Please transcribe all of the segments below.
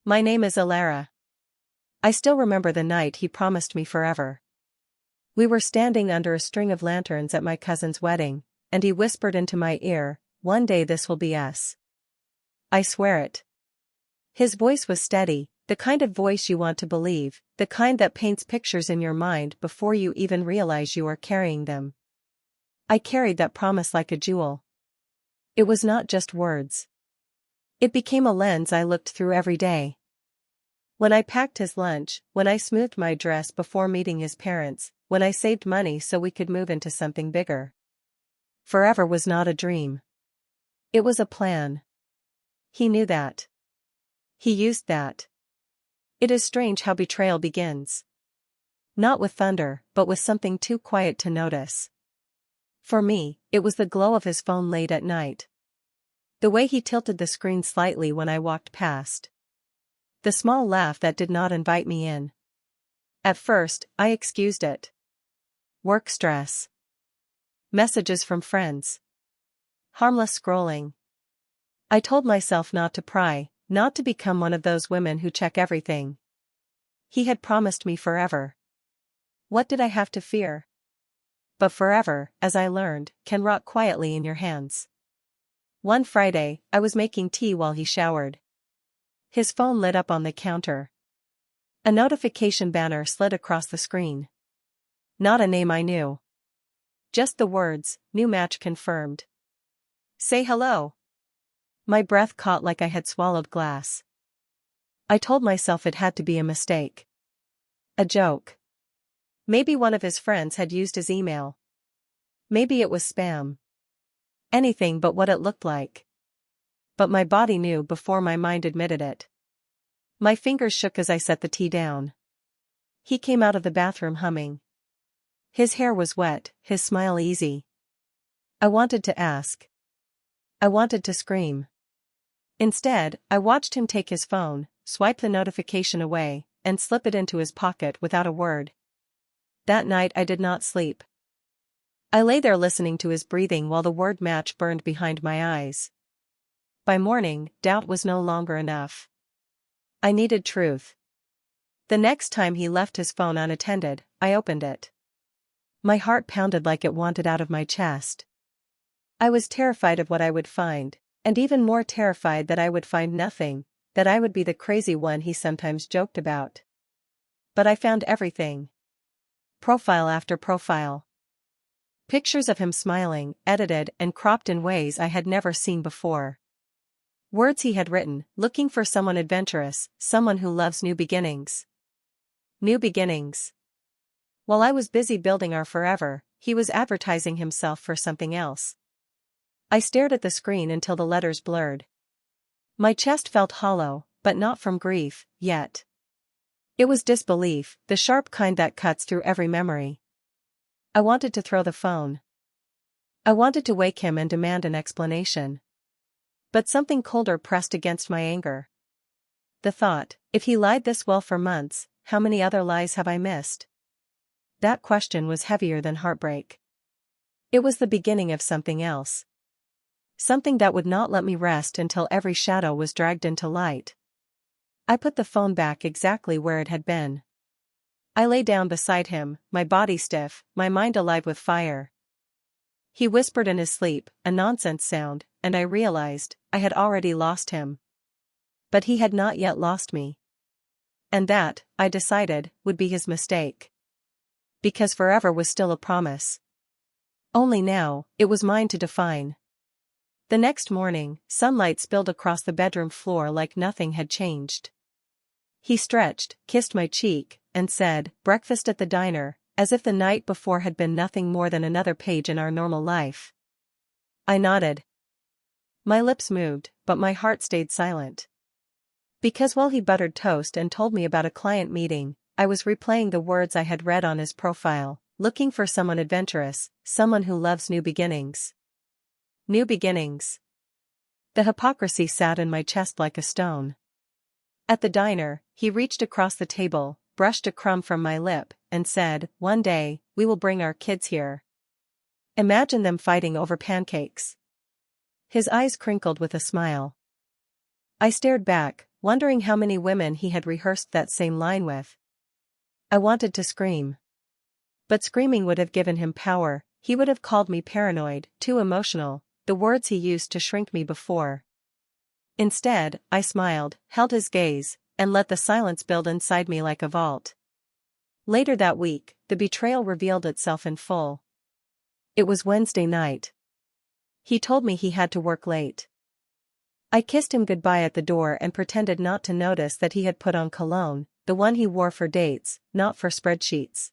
My name is Alara. I still remember the night he promised me forever. We were standing under a string of lanterns at my cousin's wedding, and he whispered into my ear, "One day this will be us. I swear it." His voice was steady, the kind of voice you want to believe, the kind that paints pictures in your mind before you even realize you are carrying them. I carried that promise like a jewel. It was not just words. It became a lens I looked through every day. When I packed his lunch, when I smoothed my dress before meeting his parents, when I saved money so we could move into something bigger. Forever was not a dream. It was a plan. He knew that. He used that. It is strange how betrayal begins. Not with thunder, but with something too quiet to notice. For me, it was the glow of his phone late at night. The way he tilted the screen slightly when I walked past. The small laugh that did not invite me in. At first, I excused it. Work stress. Messages from friends. Harmless scrolling. I told myself not to pry, not to become one of those women who check everything. He had promised me forever. What did I have to fear? But forever, as I learned, can rot quietly in your hands. One Friday, I was making tea while he showered. His phone lit up on the counter. A notification banner slid across the screen. Not a name I knew. Just the words, "New match confirmed." Say hello. My breath caught like I had swallowed glass. I told myself it had to be a mistake. A joke. Maybe one of his friends had used his email. Maybe it was spam. Anything but what it looked like. But my body knew before my mind admitted it. My fingers shook as I set the tea down. He came out of the bathroom humming. His hair was wet, his smile easy. I wanted to ask. I wanted to scream. Instead, I watched him take his phone, swipe the notification away, and slip it into his pocket without a word. That night I did not sleep. I lay there listening to his breathing while the word match burned behind my eyes. By morning, doubt was no longer enough. I needed truth. The next time he left his phone unattended, I opened it. My heart pounded like it wanted out of my chest. I was terrified of what I would find, and even more terrified that I would find nothing, that I would be the crazy one he sometimes joked about. But I found everything. Profile after profile. Pictures of him smiling, edited and cropped in ways I had never seen before. Words he had written, looking for someone adventurous, someone who loves new beginnings. New beginnings. While I was busy building our forever, he was advertising himself for something else. I stared at the screen until the letters blurred. My chest felt hollow, but not from grief, yet. It was disbelief, the sharp kind that cuts through every memory. I wanted to throw the phone. I wanted to wake him and demand an explanation. But something colder pressed against my anger. The thought, if he lied this well for months, how many other lies have I missed? That question was heavier than heartbreak. It was the beginning of something else. Something that would not let me rest until every shadow was dragged into light. I put the phone back exactly where it had been. I lay down beside him, my body stiff, my mind alive with fire. He whispered in his sleep, a nonsense sound, and I realized I had already lost him. But he had not yet lost me. And that, I decided, would be his mistake. Because forever was still a promise. Only now, it was mine to define. The next morning, sunlight spilled across the bedroom floor like nothing had changed. He stretched, kissed my cheek, and said, "Breakfast at the diner," as if the night before had been nothing more than another page in our normal life. I nodded. My lips moved, but my heart stayed silent. Because while he buttered toast and told me about a client meeting, I was replaying the words I had read on his profile, looking for someone adventurous, someone who loves new beginnings. New beginnings. The hypocrisy sat in my chest like a stone. At the diner, he reached across the table, brushed a crumb from my lip, and said, "One day, we will bring our kids here. Imagine them fighting over pancakes." His eyes crinkled with a smile. I stared back, wondering how many women he had rehearsed that same line with. I wanted to scream. But screaming would have given him power. He would have called me paranoid, too emotional, the words he used to shrink me before. Instead, I smiled, held his gaze, and let the silence build inside me like a vault. Later that week, the betrayal revealed itself in full. It was Wednesday night. He told me he had to work late. I kissed him goodbye at the door and pretended not to notice that he had put on cologne, the one he wore for dates, not for spreadsheets.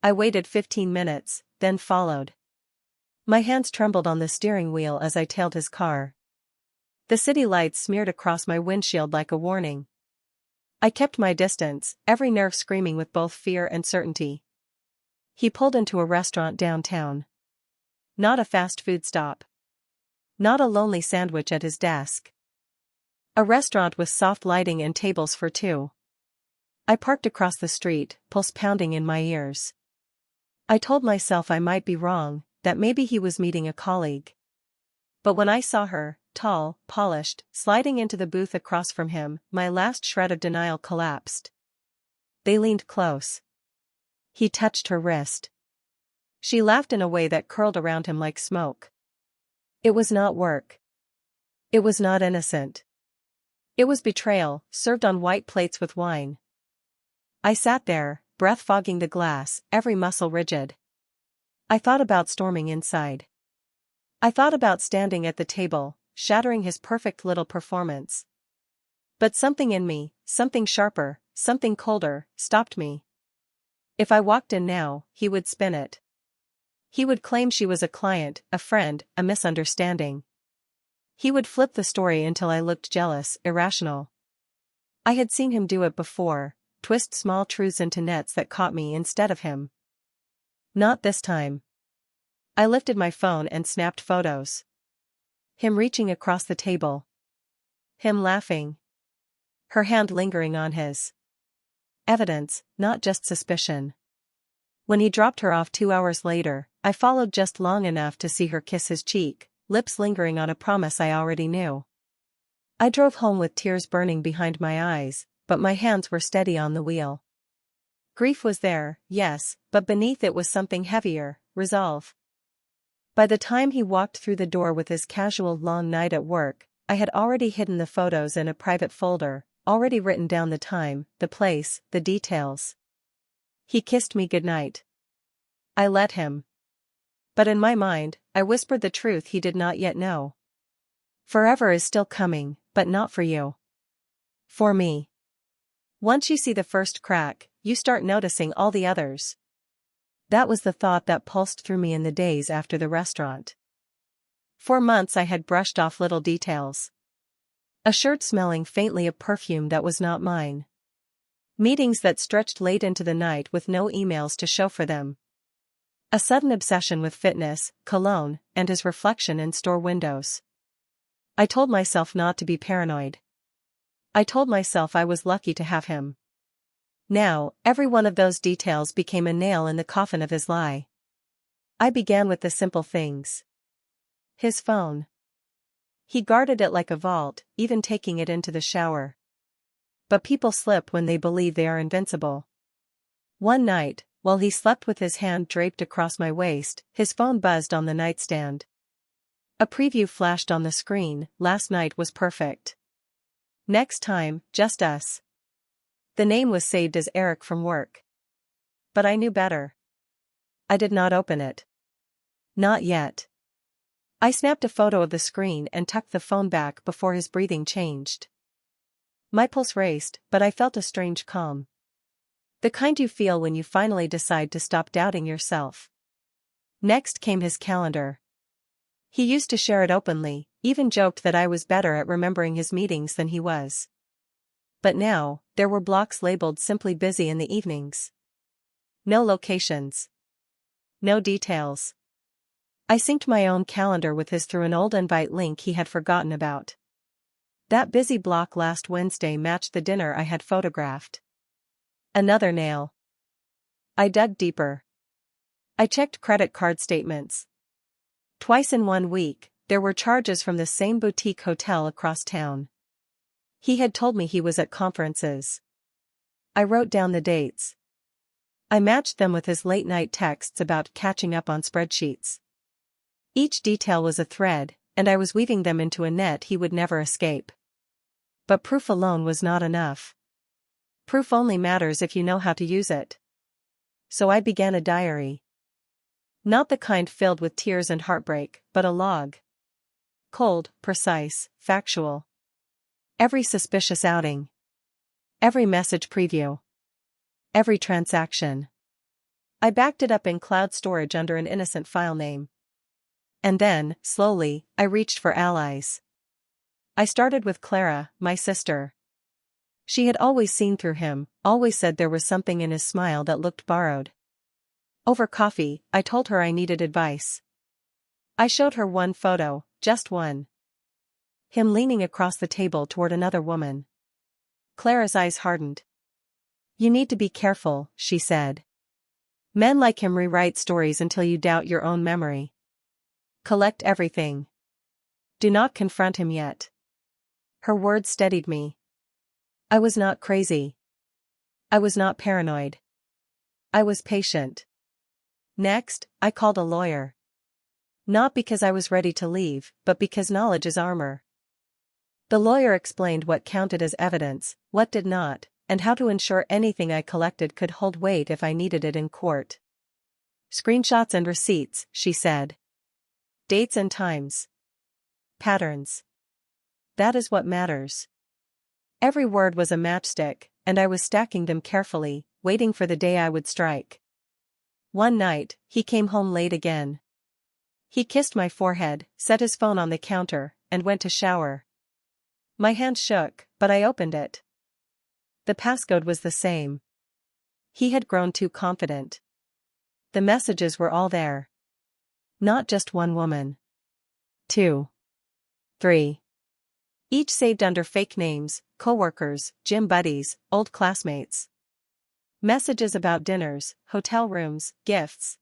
I waited 15 minutes, then followed. My hands trembled on the steering wheel as I tailed his car. The city lights smeared across my windshield like a warning. I kept my distance, every nerve screaming with both fear and certainty. He pulled into a restaurant downtown. Not a fast food stop. Not a lonely sandwich at his desk. A restaurant with soft lighting and tables for two. I parked across the street, pulse pounding in my ears. I told myself I might be wrong, that maybe he was meeting a colleague. But when I saw her, tall, polished, sliding into the booth across from him, my last shred of denial collapsed. They leaned close. He touched her wrist. She laughed in a way that curled around him like smoke. It was not work. It was not innocent. It was betrayal, served on white plates with wine. I sat there, breath fogging the glass, every muscle rigid. I thought about storming inside. I thought about standing at the table, shattering his perfect little performance. But something in me, something sharper, something colder, stopped me. If I walked in now, he would spin it. He would claim she was a client, a friend, a misunderstanding. He would flip the story until I looked jealous, irrational. I had seen him do it before, twist small truths into nets that caught me instead of him. Not this time. I lifted my phone and snapped photos. Him reaching across the table. Him laughing. Her hand lingering on his. Evidence, not just suspicion. When he dropped her off 2 hours later, I followed just long enough to see her kiss his cheek, lips lingering on a promise I already knew. I drove home with tears burning behind my eyes, but my hands were steady on the wheel. Grief was there, yes, but beneath it was something heavier, resolve. By the time he walked through the door with his casual long night at work, I had already hidden the photos in a private folder, already written down the time, the place, the details. He kissed me goodnight. I let him. But in my mind, I whispered the truth he did not yet know. Forever is still coming, but not for you. For me. Once you see the first crack, you start noticing all the others. That was the thought that pulsed through me in the days after the restaurant. For months I had brushed off little details. A shirt smelling faintly of perfume that was not mine. Meetings that stretched late into the night with no emails to show for them. A sudden obsession with fitness, cologne, and his reflection in store windows. I told myself not to be paranoid. I told myself I was lucky to have him. Now, every one of those details became a nail in the coffin of his lie. I began with the simple things. His phone. He guarded it like a vault, even taking it into the shower. But people slip when they believe they are invincible. One night, while he slept with his hand draped across my waist, his phone buzzed on the nightstand. A preview flashed on the screen. Last night was perfect. Next time, just us. The name was saved as Eric from work. But I knew better. I did not open it. Not yet. I snapped a photo of the screen and tucked the phone back before his breathing changed. My pulse raced, but I felt a strange calm. The kind you feel when you finally decide to stop doubting yourself. Next came his calendar. He used to share it openly, even joked that I was better at remembering his meetings than he was. But now, there were blocks labeled simply busy in the evenings. No locations. No details. I synced my own calendar with his through an old invite link he had forgotten about. That busy block last Wednesday matched the dinner I had photographed. Another nail. I dug deeper. I checked credit card statements. Twice in 1 week, there were charges from the same boutique hotel across town. He had told me he was at conferences. I wrote down the dates. I matched them with his late-night texts about catching up on spreadsheets. Each detail was a thread, and I was weaving them into a net he would never escape. But proof alone was not enough. Proof only matters if you know how to use it. So I began a diary. Not the kind filled with tears and heartbreak, but a log. Cold, precise, factual. Every suspicious outing. Every message preview. Every transaction. I backed it up in cloud storage under an innocent file name. And then, slowly, I reached for allies. I started with Clara, my sister. She had always seen through him, always said there was something in his smile that looked borrowed. Over coffee, I told her I needed advice. I showed her one photo, just one. Him leaning across the table toward another woman. Clara's eyes hardened. "You need to be careful," she said. "Men like him rewrite stories until you doubt your own memory. Collect everything. Do not confront him yet." Her words steadied me. I was not crazy. I was not paranoid. I was patient. Next, I called a lawyer. Not because I was ready to leave, but because knowledge is armor. The lawyer explained what counted as evidence, what did not, and how to ensure anything I collected could hold weight if I needed it in court. "Screenshots and receipts," she said. "Dates and times. Patterns. That is what matters." Every word was a matchstick, and I was stacking them carefully, waiting for the day I would strike. One night, he came home late again. He kissed my forehead, set his phone on the counter, and went to shower. My hand shook, but I opened it. The passcode was the same. He had grown too confident. The messages were all there. Not just one woman. 2. 3. Each saved under fake names, coworkers, gym buddies, old classmates. Messages about dinners, hotel rooms, gifts.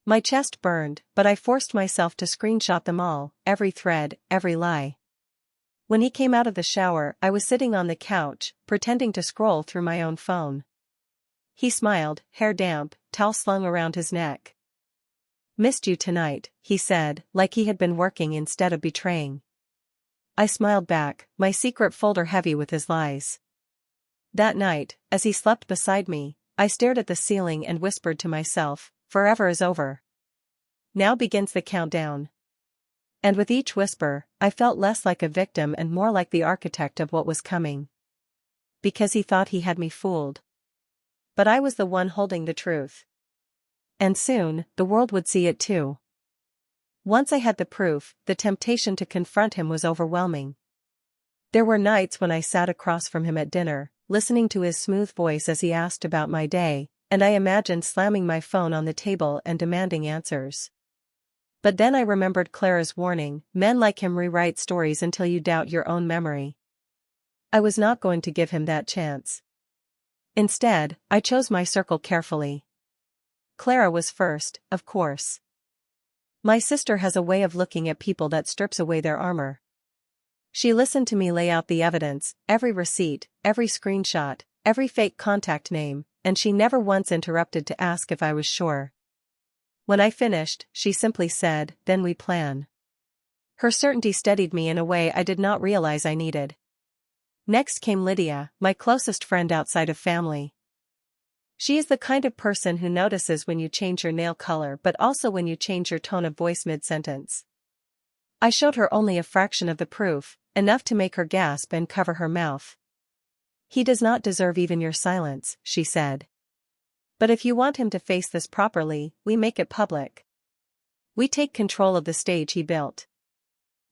My chest burned, but I forced myself to screenshot them all, every thread, every lie. When he came out of the shower, I was sitting on the couch, pretending to scroll through my own phone. He smiled, hair damp, towel slung around his neck. "Missed you tonight," he said, like he had been working instead of betraying. I smiled back, my secret folder heavy with his lies. That night, as he slept beside me, I stared at the ceiling and whispered to myself, "Forever is over. Now begins the countdown." And with each whisper, I felt less like a victim and more like the architect of what was coming. Because he thought he had me fooled. But I was the one holding the truth. And soon, the world would see it too. Once I had the proof, the temptation to confront him was overwhelming. There were nights when I sat across from him at dinner, listening to his smooth voice as he asked about my day, and I imagined slamming my phone on the table and demanding answers. But then I remembered Clara's warning, "Men like him rewrite stories until you doubt your own memory." I was not going to give him that chance. Instead, I chose my circle carefully. Clara was first, of course. My sister has a way of looking at people that strips away their armor. She listened to me lay out the evidence, every receipt, every screenshot, every fake contact name, and she never once interrupted to ask if I was sure. When I finished, she simply said, "Then we plan." Her certainty steadied me in a way I did not realize I needed. Next came Lydia, my closest friend outside of family. She is the kind of person who notices when you change your nail color but also when you change your tone of voice mid-sentence. I showed her only a fraction of the proof, enough to make her gasp and cover her mouth. "He does not deserve even your silence," she said. "But if you want him to face this properly, we make it public. We take control of the stage he built."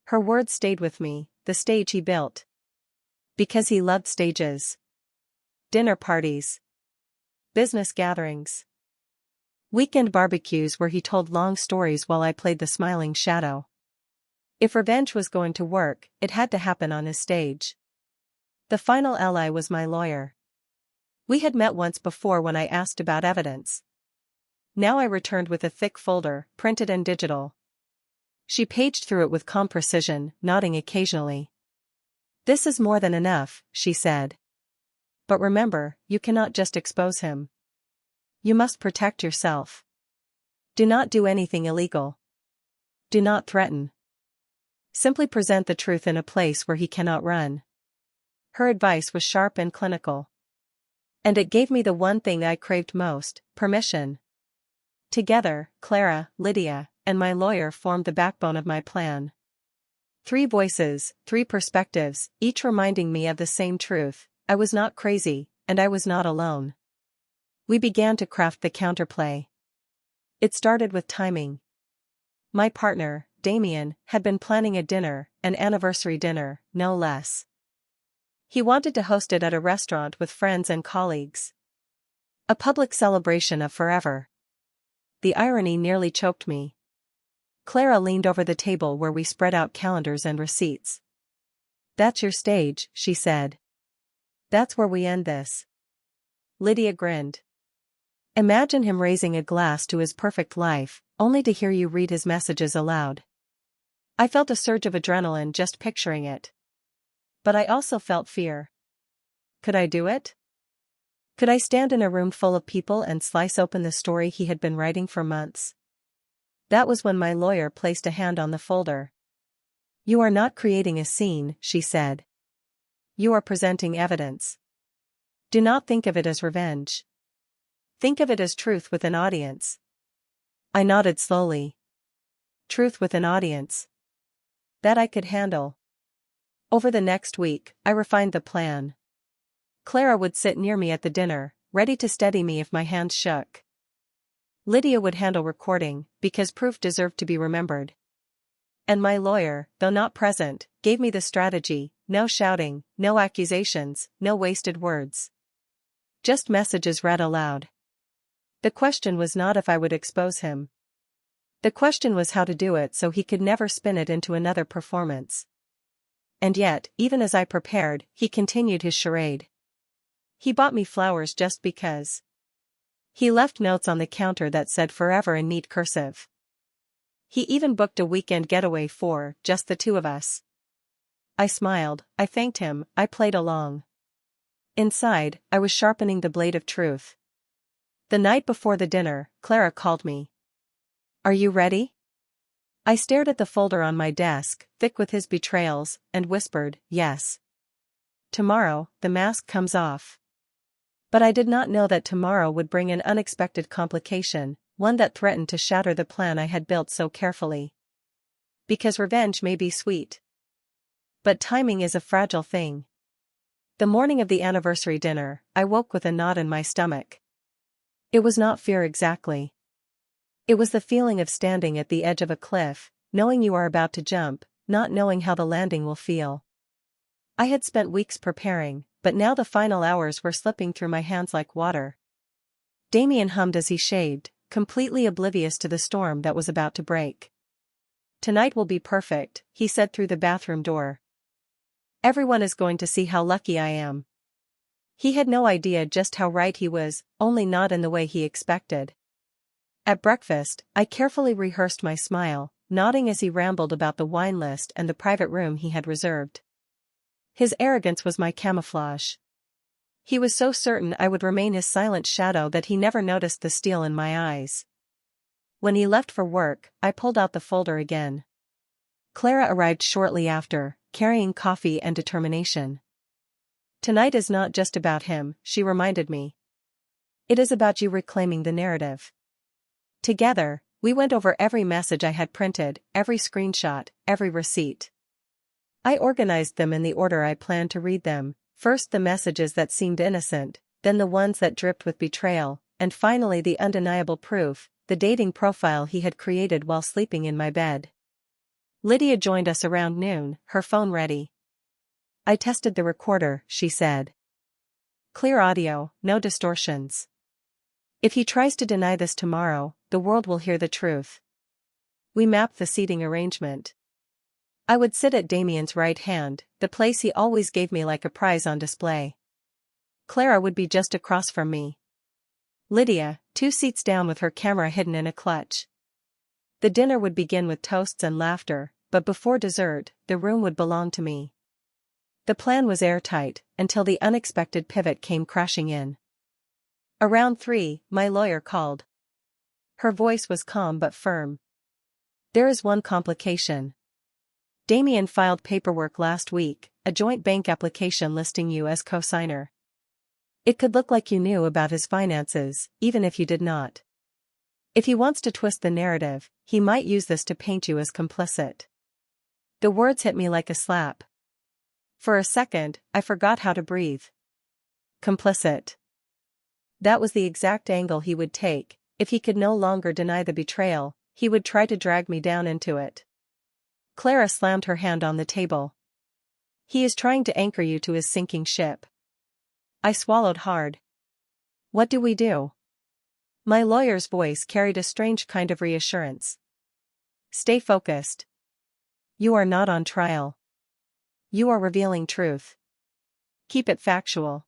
Her words stayed with me, the stage he built. Because he loved stages. Dinner parties. Business gatherings. Weekend barbecues where he told long stories while I played the smiling shadow. If revenge was going to work, it had to happen on his stage. The final ally was my lawyer. We had met once before when I asked about evidence. Now I returned with a thick folder, printed and digital. She paged through it with calm precision, nodding occasionally. This is more than enough, she said. But remember, you cannot just expose him. You must protect yourself. Do not do anything illegal. Do not threaten. Simply present the truth in a place where he cannot run. Her advice was sharp and clinical. And it gave me the one thing I craved most, permission. Together, Clara, Lydia, and my lawyer formed the backbone of my plan. 3 voices, 3 perspectives, each reminding me of the same truth: I was not crazy, and I was not alone. We began to craft the counterplay. It started with timing. My partner, Damien, had been planning a dinner, an anniversary dinner, no less. He wanted to host it at a restaurant with friends and colleagues. A public celebration of forever. The irony nearly choked me. Clara leaned over the table where we spread out calendars and receipts. "That's your stage," she said. "That's where we end this." Lydia grinned. "Imagine him raising a glass to his perfect life, only to hear you read his messages aloud." I felt a surge of adrenaline just picturing it. But I also felt fear. Could I do it? Could I stand in a room full of people and slice open the story he had been writing for months? That was when my lawyer placed a hand on the folder. "You are not creating a scene," she said. "You are presenting evidence. Do not think of it as revenge. Think of it as truth with an audience." I nodded slowly. Truth with an audience. That I could handle. Over the next week, I refined the plan. Clara would sit near me at the dinner, ready to steady me if my hands shook. Lydia would handle recording, because proof deserved to be remembered. And my lawyer, though not present, gave me the strategy: no shouting, no accusations, no wasted words. Just messages read aloud. The question was not if I would expose him. The question was how to do it so he could never spin it into another performance. And yet, even as I prepared, he continued his charade. He bought me flowers just because. He left notes on the counter that said forever in neat cursive. He even booked a weekend getaway for just the 2 of us. I smiled, I thanked him, I played along. Inside, I was sharpening the blade of truth. The night before the dinner, Clara called me. "Are you ready?" I stared at the folder on my desk, thick with his betrayals, and whispered, "Yes." Tomorrow, the mask comes off. But I did not know that tomorrow would bring an unexpected complication, one that threatened to shatter the plan I had built so carefully. Because revenge may be sweet. But timing is a fragile thing. The morning of the anniversary dinner, I woke with a knot in my stomach. It was not fear exactly. It was the feeling of standing at the edge of a cliff, knowing you are about to jump, not knowing how the landing will feel. I had spent weeks preparing, but now the final hours were slipping through my hands like water. Damien hummed as he shaved, completely oblivious to the storm that was about to break. "Tonight will be perfect," he said through the bathroom door. "Everyone is going to see how lucky I am." He had no idea just how right he was, only not in the way he expected. At breakfast, I carefully rehearsed my smile, nodding as he rambled about the wine list and the private room he had reserved. His arrogance was my camouflage. He was so certain I would remain his silent shadow that he never noticed the steel in my eyes. When he left for work, I pulled out the folder again. Clara arrived shortly after, carrying coffee and determination. "Tonight is not just about him," she reminded me. "It is about you reclaiming the narrative." Together, we went over every message I had printed, every screenshot, every receipt. I organized them in the order I planned to read them, first the messages that seemed innocent, then the ones that dripped with betrayal, and finally the undeniable proof, the dating profile he had created while sleeping in my bed. Lydia joined us around noon, her phone ready. "I tested the recorder," she said. "Clear audio, no distortions. If he tries to deny this tomorrow, the world will hear the truth." We mapped the seating arrangement. I would sit at Damien's right hand, the place he always gave me like a prize on display. Clara would be just across from me. Lydia, 2 seats down with her camera hidden in a clutch. The dinner would begin with toasts and laughter, but before dessert, the room would belong to me. The plan was airtight, until the unexpected pivot came crashing in. Around 3, my lawyer called. Her voice was calm but firm. There is one complication. Damien filed paperwork last week, a joint bank application listing you as co-signer. It could look like you knew about his finances, even if you did not. If he wants to twist the narrative, he might use this to paint you as complicit. The words hit me like a slap. For a second, I forgot how to breathe. Complicit. That was the exact angle he would take. If he could no longer deny the betrayal, he would try to drag me down into it. Clara slammed her hand on the table. He is trying to anchor you to his sinking ship. I swallowed hard. What do we do? My lawyer's voice carried a strange kind of reassurance. Stay focused. You are not on trial. You are revealing truth. Keep it factual.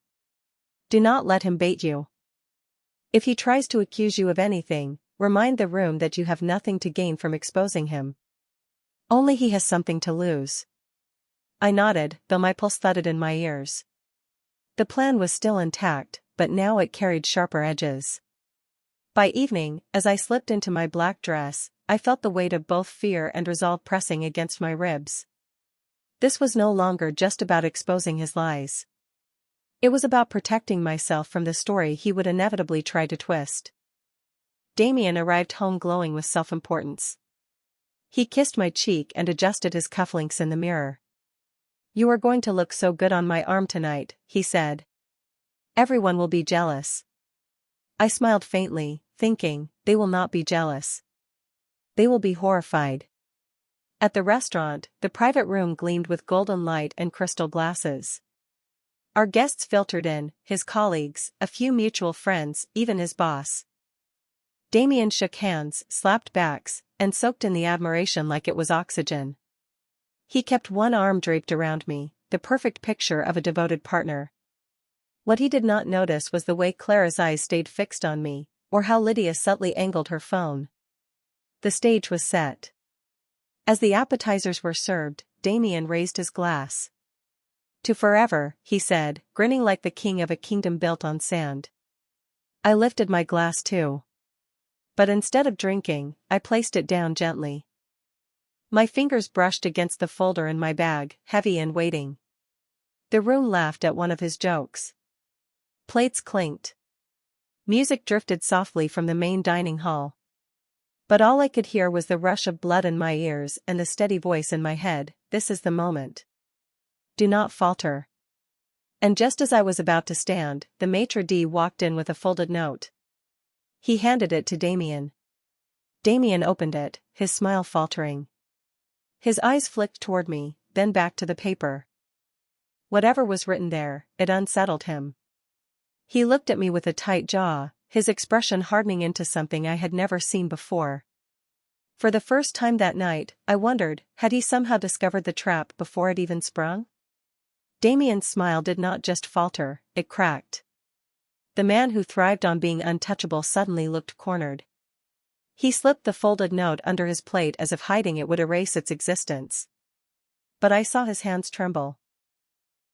Do not let him bait you. If he tries to accuse you of anything, remind the room that you have nothing to gain from exposing him. Only he has something to lose. I nodded, though my pulse thudded in my ears. The plan was still intact, but now it carried sharper edges. By evening, as I slipped into my black dress, I felt the weight of both fear and resolve pressing against my ribs. This was no longer just about exposing his lies. It was about protecting myself from the story he would inevitably try to twist. Damien arrived home glowing with self-importance. He kissed my cheek and adjusted his cufflinks in the mirror. You are going to look so good on my arm tonight, he said. Everyone will be jealous. I smiled faintly, thinking, they will not be jealous. They will be horrified. At the restaurant, the private room gleamed with golden light and crystal glasses. Our guests filtered in, his colleagues, a few mutual friends, even his boss. Damien shook hands, slapped backs, and soaked in the admiration like it was oxygen. He kept one arm draped around me, the perfect picture of a devoted partner. What he did not notice was the way Clara's eyes stayed fixed on me, or how Lydia subtly angled her phone. The stage was set. As the appetizers were served, Damien raised his glass. To forever, he said, grinning like the king of a kingdom built on sand. I lifted my glass too. But instead of drinking, I placed it down gently. My fingers brushed against the folder in my bag, heavy and weighting. The room laughed at one of his jokes. Plates clinked. Music drifted softly from the main dining hall. But all I could hear was the rush of blood in my ears and the steady voice in my head, this is the moment. Do not falter. And just as I was about to stand, the maitre d' walked in with a folded note. He handed it to Damien. Damien opened it, his smile faltering. His eyes flicked toward me, then back to the paper. Whatever was written there, it unsettled him. He looked at me with a tight jaw, his expression hardening into something I had never seen before. For the first time that night, I wondered, had he somehow discovered the trap before it even sprung? Damien's smile did not just falter, it cracked. The man who thrived on being untouchable suddenly looked cornered. He slipped the folded note under his plate as if hiding it would erase its existence. But I saw his hands tremble.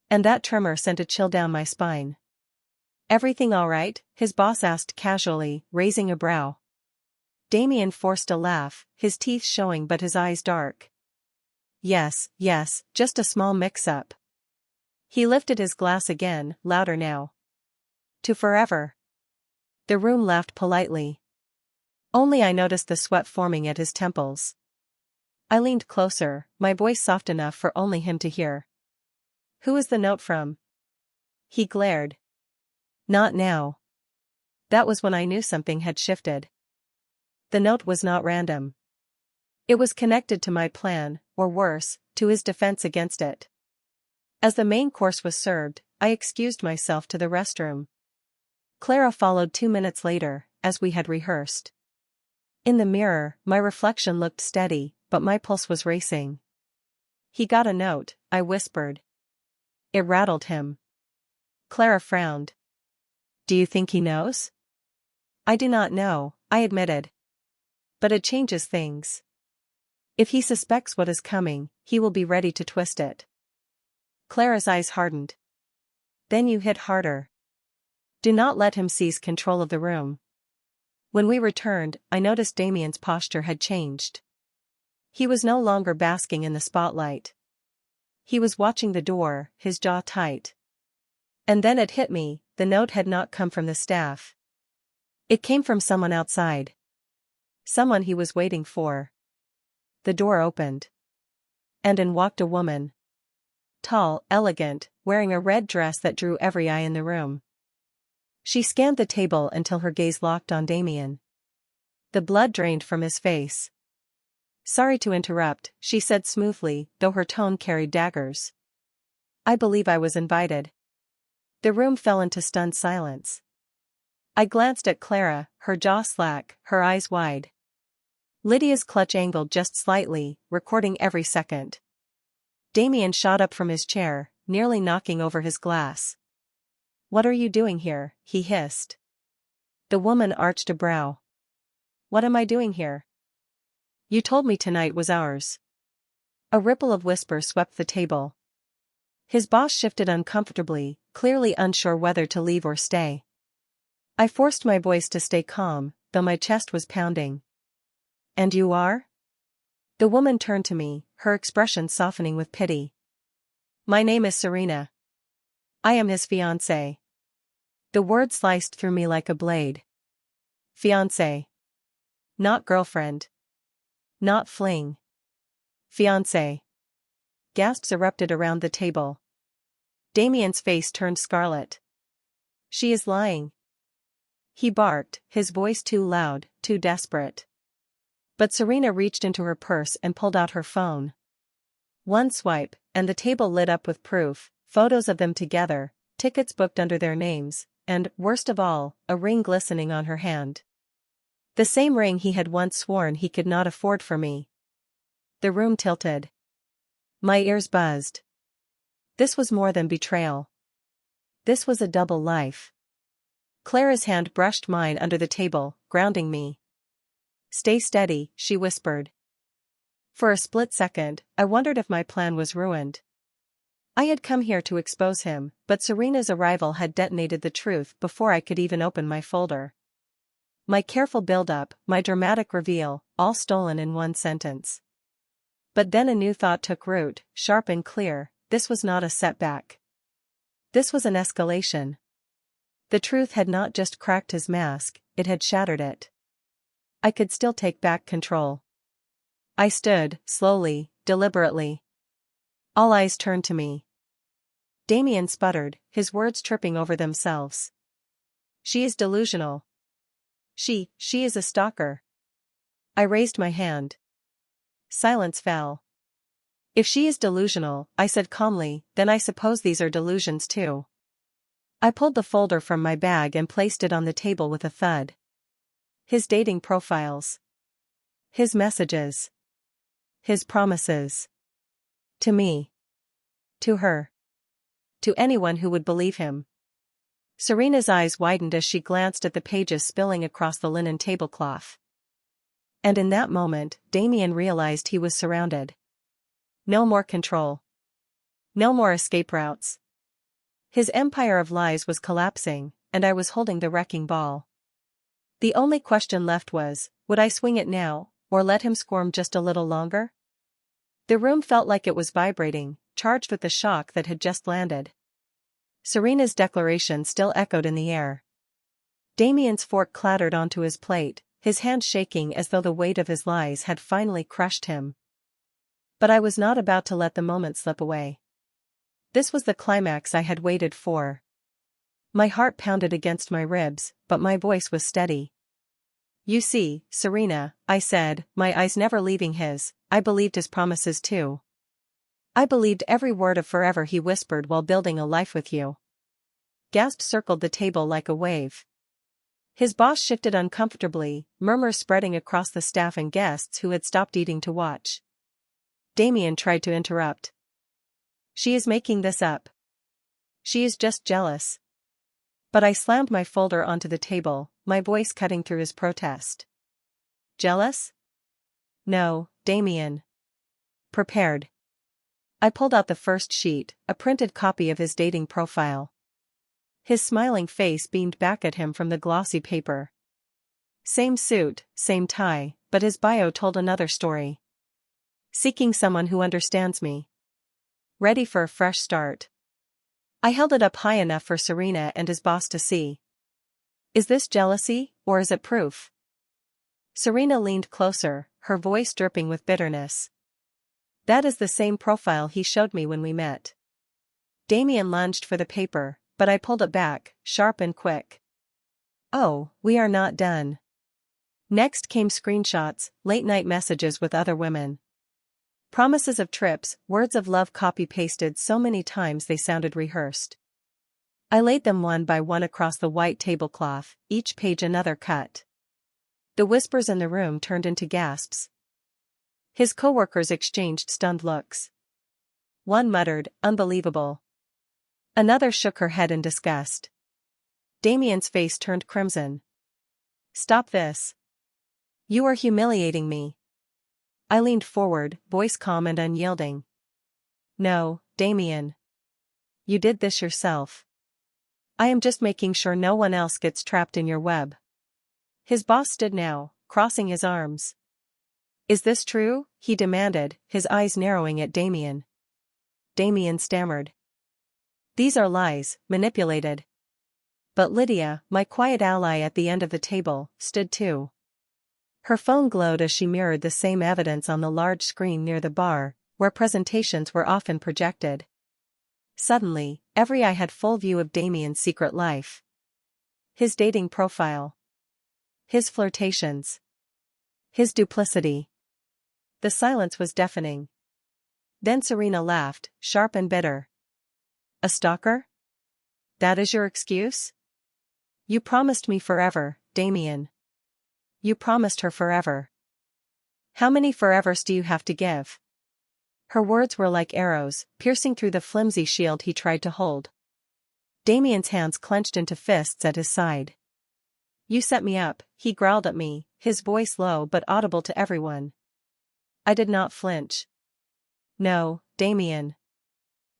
And that tremor sent a chill down my spine. Everything all right? His boss asked casually, raising a brow. Damien forced a laugh, his teeth showing but his eyes dark. Yes, just a small mix-up. He lifted his glass again, louder now. To forever. The room laughed politely. Only I noticed the sweat forming at his temples. I leaned closer, my voice soft enough for only him to hear. Who is the note from? He glared. Not now. That was when I knew something had shifted. The note was not random. It was connected to my plan, or worse, to his defense against it. As the main course was served, I excused myself to the restroom. Clara followed 2 minutes later, as we had rehearsed. In the mirror, my reflection looked steady, but my pulse was racing. He got a note, I whispered. It rattled him. Clara frowned. Do you think he knows? I do not know, I admitted. But it changes things. If he suspects what is coming, he will be ready to twist it. Clara's eyes hardened. Then you hit harder. Do not let him seize control of the room. When we returned, I noticed Damien's posture had changed. He was no longer basking in the spotlight. He was watching the door, his jaw tight. And then it hit me, the note had not come from the staff. It came from someone outside. Someone he was waiting for. The door opened. And in walked a woman. Tall, elegant, wearing a red dress that drew every eye in the room. She scanned the table until her gaze locked on Damien. The blood drained from his face. Sorry to interrupt, she said smoothly, though her tone carried daggers. I believe I was invited. The room fell into stunned silence. I glanced at Clara, her jaw slack, her eyes wide. Lydia's clutch angled just slightly, recording every second. Damien shot up from his chair, nearly knocking over his glass. What are you doing here? He hissed. The woman arched a brow. What am I doing here? You told me tonight was ours. A ripple of whisper swept the table. His boss shifted uncomfortably, clearly unsure whether to leave or stay. I forced my voice to stay calm, though my chest was pounding. And you are? The woman turned to me, her expression softening with pity. My name is Serena. I am his fiancée. The word sliced through me like a blade. Fiancée. Not girlfriend. Not fling. Fiancé. Gasps erupted around the table. Damien's face turned scarlet. She is lying. He barked, his voice too loud, too desperate. But Serena reached into her purse and pulled out her phone. One swipe, and the table lit up with proof, photos of them together, tickets booked under their names, and, worst of all, a ring glistening on her hand. The same ring he had once sworn he could not afford for me. The room tilted. My ears buzzed. This was more than betrayal. This was a double life. Clara's hand brushed mine under the table, grounding me. Stay steady, she whispered. For a split second, I wondered if my plan was ruined. I had come here to expose him, but Serena's arrival had detonated the truth before I could even open my folder. My careful build-up, my dramatic reveal, all stolen in one sentence. But then a new thought took root, sharp and clear. This was not a setback. This was an escalation. The truth had not just cracked his mask, it had shattered it. I could still take back control. I stood, slowly, deliberately. All eyes turned to me. Damien sputtered, his words tripping over themselves. She is delusional. She is a stalker. I raised my hand. Silence fell. If she is delusional, I said calmly, then I suppose these are delusions too. I pulled the folder from my bag and placed it on the table with a thud. His dating profiles. His messages. His promises. To me. To her. To anyone who would believe him. Serena's eyes widened as she glanced at the pages spilling across the linen tablecloth. And in that moment, Damien realized he was surrounded. No more control. No more escape routes. His empire of lies was collapsing, and I was holding the wrecking ball. The only question left was, would I swing it now, or let him squirm just a little longer? The room felt like it was vibrating, charged with the shock that had just landed. Serena's declaration still echoed in the air. Damien's fork clattered onto his plate, his hand shaking as though the weight of his lies had finally crushed him. But I was not about to let the moment slip away. This was the climax I had waited for. My heart pounded against my ribs, but my voice was steady. You see, Serena, I said, my eyes never leaving his, I believed his promises too. I believed every word of forever he whispered while building a life with you. Gasps circled the table like a wave. His boss shifted uncomfortably, murmurs spreading across the staff and guests who had stopped eating to watch. Damien tried to interrupt. She is making this up. She is just jealous. But I slammed my folder onto the table, my voice cutting through his protest. Jealous? No, Damien. Prepared. I pulled out the first sheet, a printed copy of his dating profile. His smiling face beamed back at him from the glossy paper. Same suit, same tie, but his bio told another story. Seeking someone who understands me. Ready for a fresh start. I held it up high enough for Serena and his boss to see. Is this jealousy, or is it proof? Serena leaned closer, her voice dripping with bitterness. That is the same profile he showed me when we met. Damien lunged for the paper, but I pulled it back, sharp and quick. Oh, we are not done. Next came screenshots, late-night messages with other women. Promises of trips, words of love copy-pasted so many times they sounded rehearsed. I laid them one by one across the white tablecloth, each page another cut. The whispers in the room turned into gasps. His coworkers exchanged stunned looks. One muttered, "Unbelievable." Another shook her head in disgust. Damien's face turned crimson. "Stop this. You are humiliating me." I leaned forward, voice calm and unyielding. "No, Damien. You did this yourself. I am just making sure no one else gets trapped in your web." His boss stood now, crossing his arms. "Is this true?" he demanded, his eyes narrowing at Damien. Damien stammered. "These are lies, manipulated." But Lydia, my quiet ally at the end of the table, stood too. Her phone glowed as she mirrored the same evidence on the large screen near the bar, where presentations were often projected. Suddenly, every eye had full view of Damien's secret life. His dating profile. His flirtations. His duplicity. The silence was deafening. Then Serena laughed, sharp and bitter. "A stalker? That is your excuse? You promised me forever, Damien. You promised her forever. How many forevers do you have to give?" Her words were like arrows, piercing through the flimsy shield he tried to hold. Damien's hands clenched into fists at his side. "You set me up," he growled at me, his voice low but audible to everyone. I did not flinch. "No, Damien.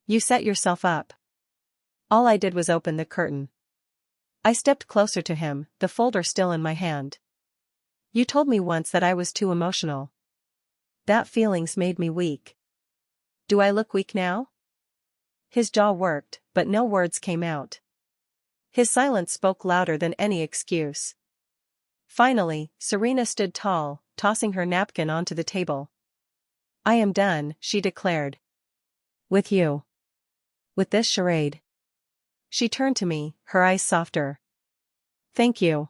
You set yourself up." All I did was open the curtain. I stepped closer to him, the folder still in my hand. "You told me once that I was too emotional. That feelings made me weak. Do I look weak now?" His jaw worked, but no words came out. His silence spoke louder than any excuse. Finally, Serena stood tall, tossing her napkin onto the table. "I am done," she declared. "With you. With this charade." She turned to me, her eyes softer. "Thank you.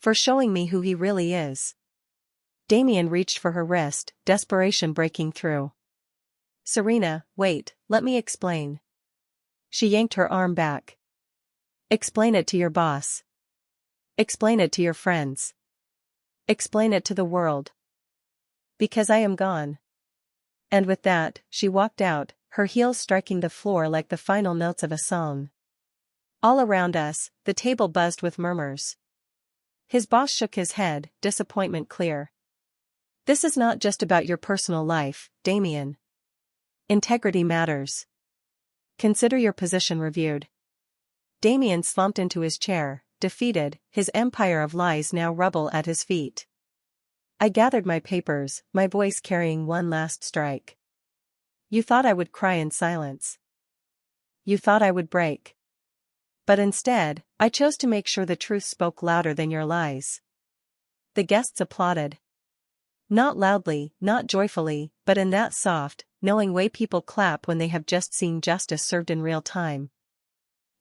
For showing me who he really is." Damien reached for her wrist, desperation breaking through. "Serena, wait, let me explain." She yanked her arm back. "Explain it to your boss. Explain it to your friends. Explain it to the world. Because I am gone." And with that, she walked out, her heels striking the floor like the final notes of a song. All around us, the table buzzed with murmurs. His boss shook his head, disappointment clear. "This is not just about your personal life, Damien. Integrity matters. Consider your position reviewed." Damien slumped into his chair, defeated, his empire of lies now rubble at his feet. I gathered my papers, my voice carrying one last strike. "You thought I would cry in silence. You thought I would break. But instead, I chose to make sure the truth spoke louder than your lies." The guests applauded. Not loudly, not joyfully, but in that soft, knowing way people clap when they have just seen justice served in real time.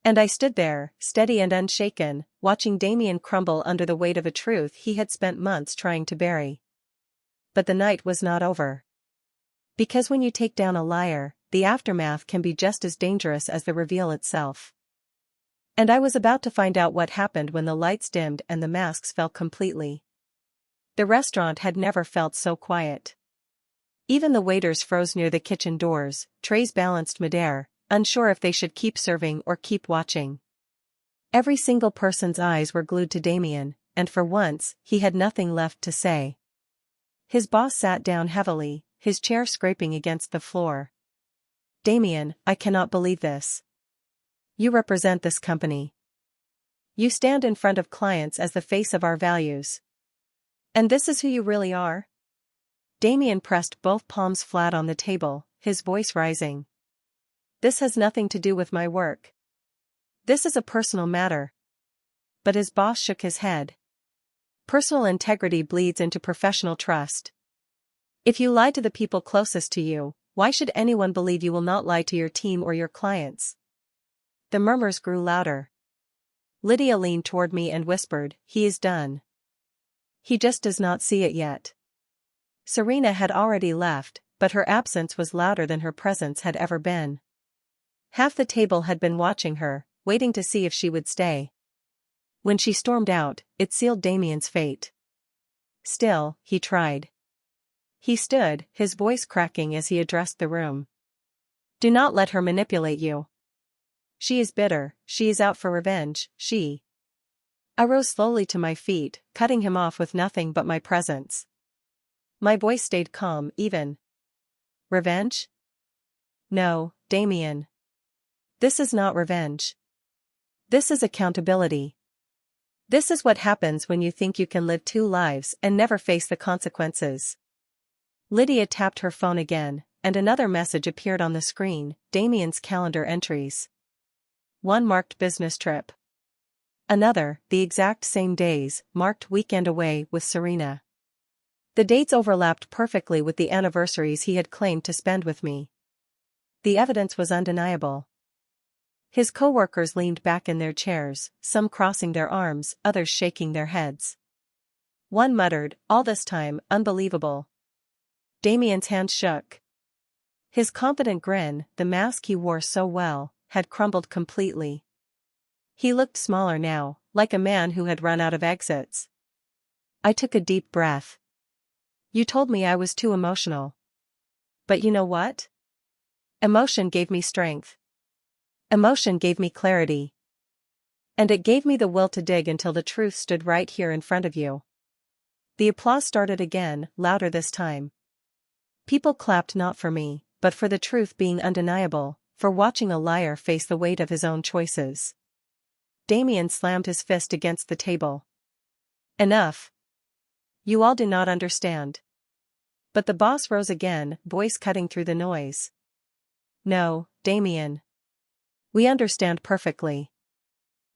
And I stood there, steady and unshaken, watching Damien crumble under the weight of a truth he had spent months trying to bury. But the night was not over. Because when you take down a liar, the aftermath can be just as dangerous as the reveal itself. And I was about to find out what happened when the lights dimmed and the masks fell completely. The restaurant had never felt so quiet. Even the waiters froze near the kitchen doors, trays balanced midair, unsure if they should keep serving or keep watching. Every single person's eyes were glued to Damien, and for once, he had nothing left to say. His boss sat down heavily, his chair scraping against the floor. Damien, I cannot believe this. You represent this company. You stand in front of clients as the face of our values. And this is who you really are? Damien pressed both palms flat on the table, his voice rising. This has nothing to do with my work. This is a personal matter. But his boss shook his head. Personal integrity bleeds into professional trust. If you lie to the people closest to you, why should anyone believe you will not lie to your team or your clients? The murmurs grew louder. Lydia leaned toward me and whispered, he is done. He just does not see it yet. Serena had already left, but her absence was louder than her presence had ever been. Half the table had been watching her, waiting to see if she would stay. When she stormed out, it sealed Damien's fate. Still, he tried. He stood, his voice cracking as he addressed the room. Do not let her manipulate you. She is bitter, she is out for revenge, she. I rose slowly to my feet, cutting him off with nothing but my presence. My voice stayed calm, even. Revenge? No, Damien. This is not revenge. This is accountability. This is what happens when you think you can live two lives and never face the consequences. Lydia tapped her phone again, and another message appeared on the screen, Damien's calendar entries. One marked business trip. Another, the exact same days, marked weekend away with Serena. The dates overlapped perfectly with the anniversaries he had claimed to spend with me. The evidence was undeniable. His co-workers leaned back in their chairs, some crossing their arms, others shaking their heads. One muttered, all this time, unbelievable. Damien's hand shook. His confident grin, the mask he wore so well, had crumbled completely. He looked smaller now, like a man who had run out of exits. I took a deep breath. You told me I was too emotional. But you know what? Emotion gave me strength. Emotion gave me clarity. And it gave me the will to dig until the truth stood right here in front of you. The applause started again, louder this time. People clapped not for me, but for the truth being undeniable, for watching a liar face the weight of his own choices. Damien slammed his fist against the table. Enough. You all do not understand. But the boss rose again, voice cutting through the noise. No, Damien. We understand perfectly.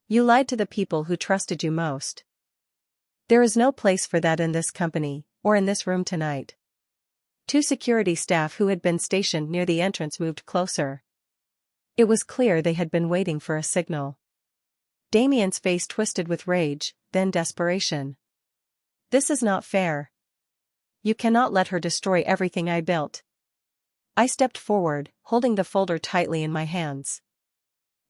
You lied to the people who trusted you most. There is no place for that in this company, or in this room tonight. Two security staff who had been stationed near the entrance moved closer. It was clear they had been waiting for a signal. Damien's face twisted with rage, then desperation. This is not fair. You cannot let her destroy everything I built. I stepped forward, holding the folder tightly in my hands.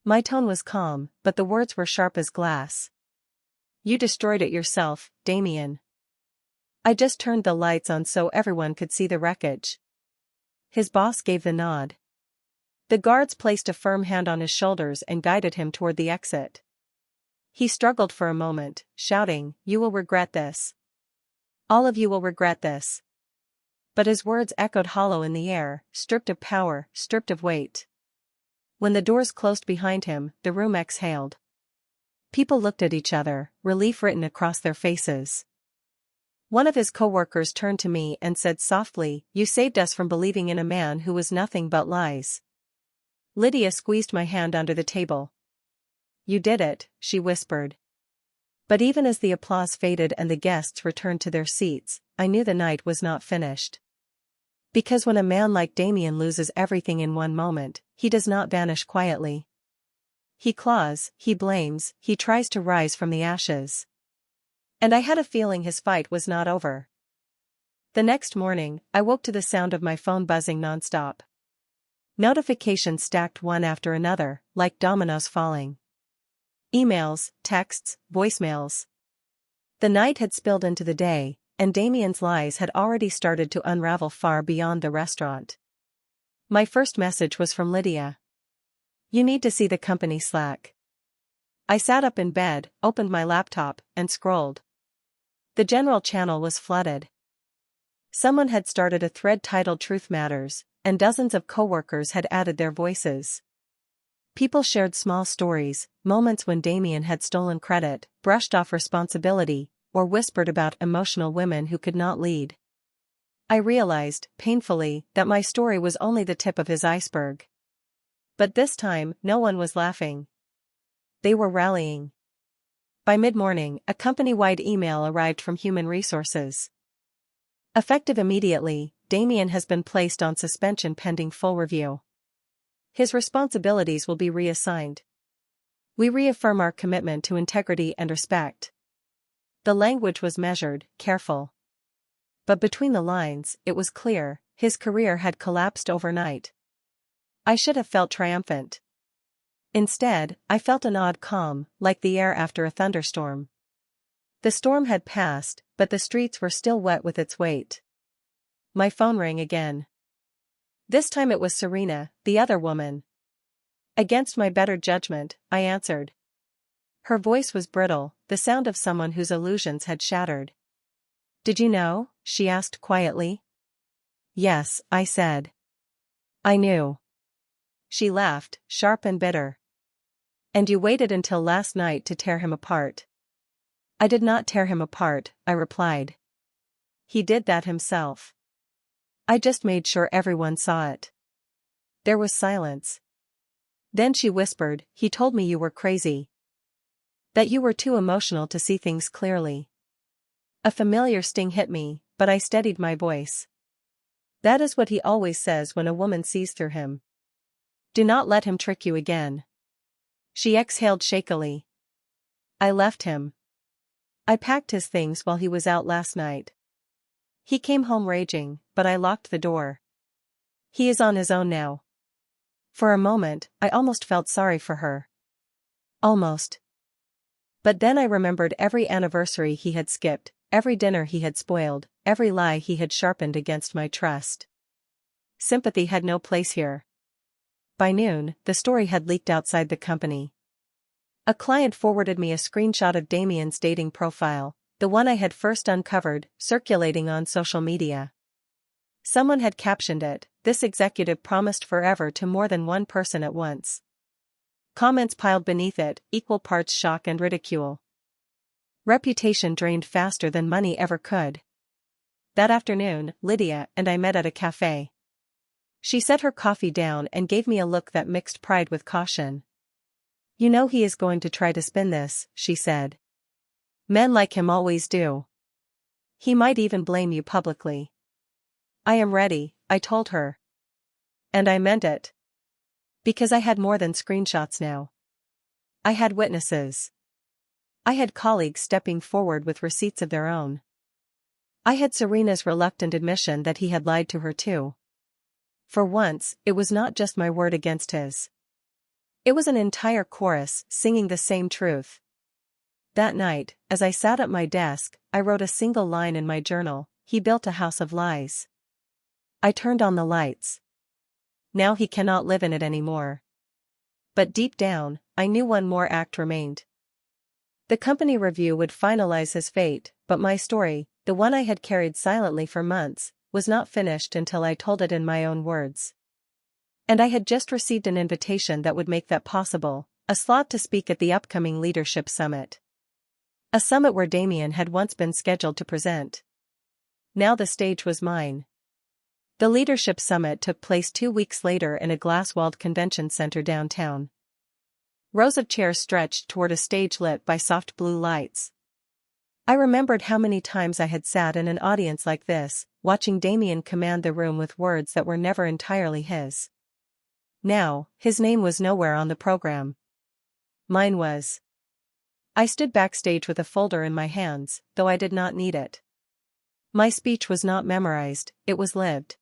My tone was calm, but the words were sharp as glass. You destroyed it yourself, Damien. I just turned the lights on so everyone could see the wreckage. His boss gave the nod. The guards placed a firm hand on his shoulders and guided him toward the exit. He struggled for a moment, shouting, "You will regret this. All of you will regret this." But his words echoed hollow in the air, stripped of power, stripped of weight. When the doors closed behind him, the room exhaled. People looked at each other, relief written across their faces. One of his co-workers turned to me and said softly, "You saved us from believing in a man who was nothing but lies." Lydia squeezed my hand under the table. "You did it," she whispered. But even as the applause faded and the guests returned to their seats, I knew the night was not finished. Because when a man like Damien loses everything in one moment, he does not vanish quietly. He claws, he blames, he tries to rise from the ashes. And I had a feeling his fight was not over. The next morning, I woke to the sound of my phone buzzing nonstop. Notifications stacked one after another, like dominoes falling. Emails, texts, voicemails. The night had spilled into the day, and Damien's lies had already started to unravel far beyond the restaurant. My first message was from Lydia. "You need to see the company Slack." I sat up in bed, opened my laptop, and scrolled. The general channel was flooded. Someone had started a thread titled "Truth Matters," and dozens of coworkers had added their voices. People shared small stories, moments when Damien had stolen credit, brushed off responsibility, or whispered about emotional women who could not lead. I realized, painfully, that my story was only the tip of his iceberg. But this time, no one was laughing. They were rallying. By mid-morning, a company-wide email arrived from Human Resources. Effective immediately, Damien has been placed on suspension pending full review. His responsibilities will be reassigned. We reaffirm our commitment to integrity and respect. The language was measured, careful. But between the lines, it was clear, his career had collapsed overnight. I should have felt triumphant. Instead, I felt an odd calm, like the air after a thunderstorm. The storm had passed, but the streets were still wet with its weight. My phone rang again. This time it was Serena, the other woman. Against my better judgment, I answered. Her voice was brittle, the sound of someone whose illusions had shattered. Did you know? She asked quietly. Yes, I said. I knew. She laughed, sharp and bitter. And you waited until last night to tear him apart. I did not tear him apart, I replied. He did that himself. I just made sure everyone saw it. There was silence. Then she whispered, he told me you were crazy. That you were too emotional to see things clearly. A familiar sting hit me, but I steadied my voice. That is what he always says when a woman sees through him. Do not let him trick you again. She exhaled shakily. I left him. I packed his things while he was out last night. He came home raging, but I locked the door. He is on his own now. For a moment, I almost felt sorry for her. Almost. But then I remembered every anniversary he had skipped, every dinner he had spoiled, every lie he had sharpened against my trust. Sympathy had no place here. By noon, the story had leaked outside the company. A client forwarded me a screenshot of Damien's dating profile, the one I had first uncovered, circulating on social media. Someone had captioned it, "This executive promised forever to more than one person at once." Comments piled beneath it, equal parts shock and ridicule. Reputation drained faster than money ever could. That afternoon, Lydia and I met at a cafe. She set her coffee down and gave me a look that mixed pride with caution. You know he is going to try to spin this, she said. Men like him always do. He might even blame you publicly. I am ready, I told her. And I meant it. Because I had more than screenshots now. I had witnesses. I had colleagues stepping forward with receipts of their own. I had Serena's reluctant admission that he had lied to her too. For once, it was not just my word against his. It was an entire chorus singing the same truth. That night, as I sat at my desk, I wrote a single line in my journal, he built a house of lies. I turned on the lights. Now he cannot live in it anymore. But deep down, I knew one more act remained. The company review would finalize his fate, but my story, the one I had carried silently for months, was not finished until I told it in my own words. And I had just received an invitation that would make that possible, a slot to speak at the upcoming Leadership Summit. A summit where Damien had once been scheduled to present. Now the stage was mine. The Leadership Summit took place 2 weeks later in a glass-walled convention center downtown. Rows of chairs stretched toward a stage lit by soft blue lights. I remembered how many times I had sat in an audience like this, watching Damien command the room with words that were never entirely his. Now, his name was nowhere on the program. Mine was. I stood backstage with a folder in my hands, though I did not need it. My speech was not memorized, it was lived.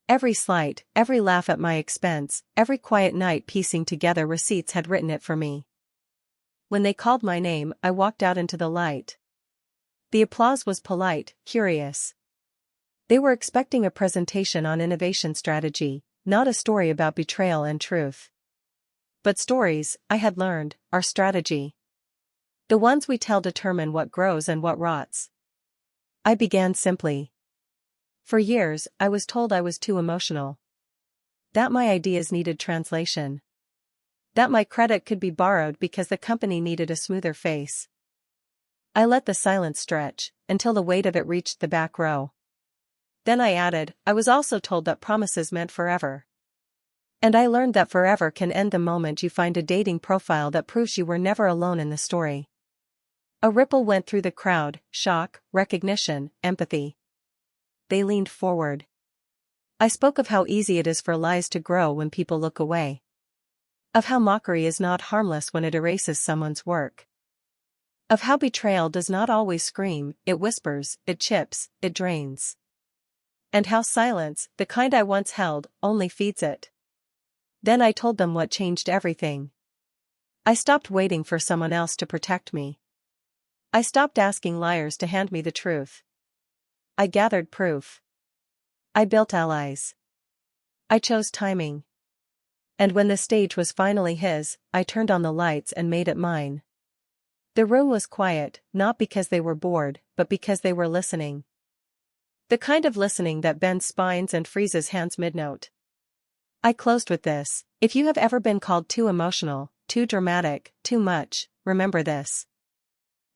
Every slight, every laugh at my expense, every quiet night piecing together receipts had written it for me. When they called my name, I walked out into the light. The applause was polite, curious. They were expecting a presentation on innovation strategy, not a story about betrayal and truth. But stories, I had learned, are strategy. The ones we tell determine what grows and what rots. I began simply. For years, I was told I was too emotional. That my ideas needed translation. That my credit could be borrowed because the company needed a smoother face. I let the silence stretch, until the weight of it reached the back row. Then I added, I was also told that promises meant forever. And I learned that forever can end the moment you find a dating profile that proves you were never alone in the story. A ripple went through the crowd, shock, recognition, empathy. They leaned forward. I spoke of how easy it is for lies to grow when people look away. Of how mockery is not harmless when it erases someone's work. Of how betrayal does not always scream, it whispers, it chips, it drains. And how silence, the kind I once held, only feeds it. Then I told them what changed everything. I stopped waiting for someone else to protect me. I stopped asking liars to hand me the truth. I gathered proof. I built allies. I chose timing. And when the stage was finally his, I turned on the lights and made it mine. The room was quiet, not because they were bored, but because they were listening. The kind of listening that bends spines and freezes hands mid-note. I closed with this: if you have ever been called too emotional, too dramatic, too much, remember this.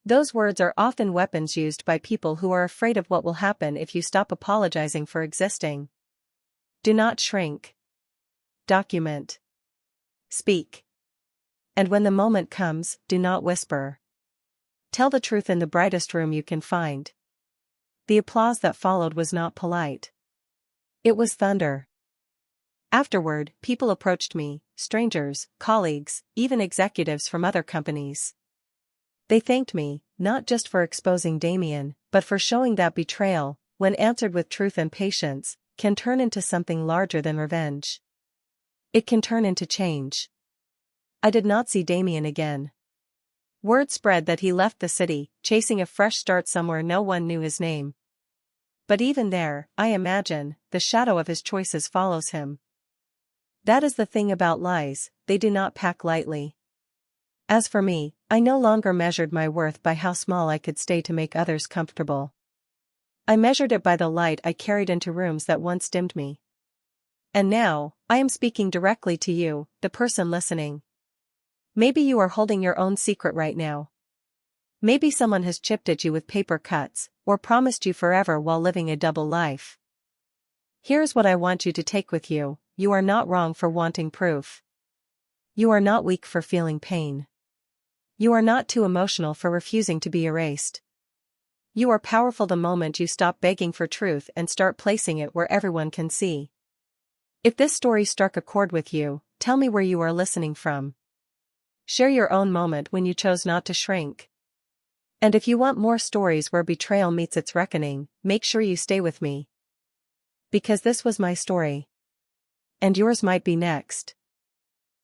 Those words are often weapons used by people who are afraid of what will happen if you stop apologizing for existing. Do not shrink. Document. Speak. And when the moment comes, do not whisper. Tell the truth in the brightest room you can find. The applause that followed was not polite. It was thunder. Afterward, people approached me, strangers, colleagues, even executives from other companies. They thanked me, not just for exposing Damien, but for showing that betrayal, when answered with truth and patience, can turn into something larger than revenge. It can turn into change. I did not see Damien again. Word spread that he left the city, chasing a fresh start somewhere no one knew his name. But even there, I imagine, the shadow of his choices follows him. That is the thing about lies, they do not pack lightly. As for me, I no longer measured my worth by how small I could stay to make others comfortable. I measured it by the light I carried into rooms that once dimmed me. And now, I am speaking directly to you, the person listening. Maybe you are holding your own secret right now. Maybe someone has chipped at you with paper cuts, or promised you forever while living a double life. Here's what I want you to take with you: you are not wrong for wanting proof. You are not weak for feeling pain. You are not too emotional for refusing to be erased. You are powerful the moment you stop begging for truth and start placing it where everyone can see. If this story struck a chord with you, tell me where you are listening from. Share your own moment when you chose not to shrink. And if you want more stories where betrayal meets its reckoning, make sure you stay with me. Because this was my story. And yours might be next.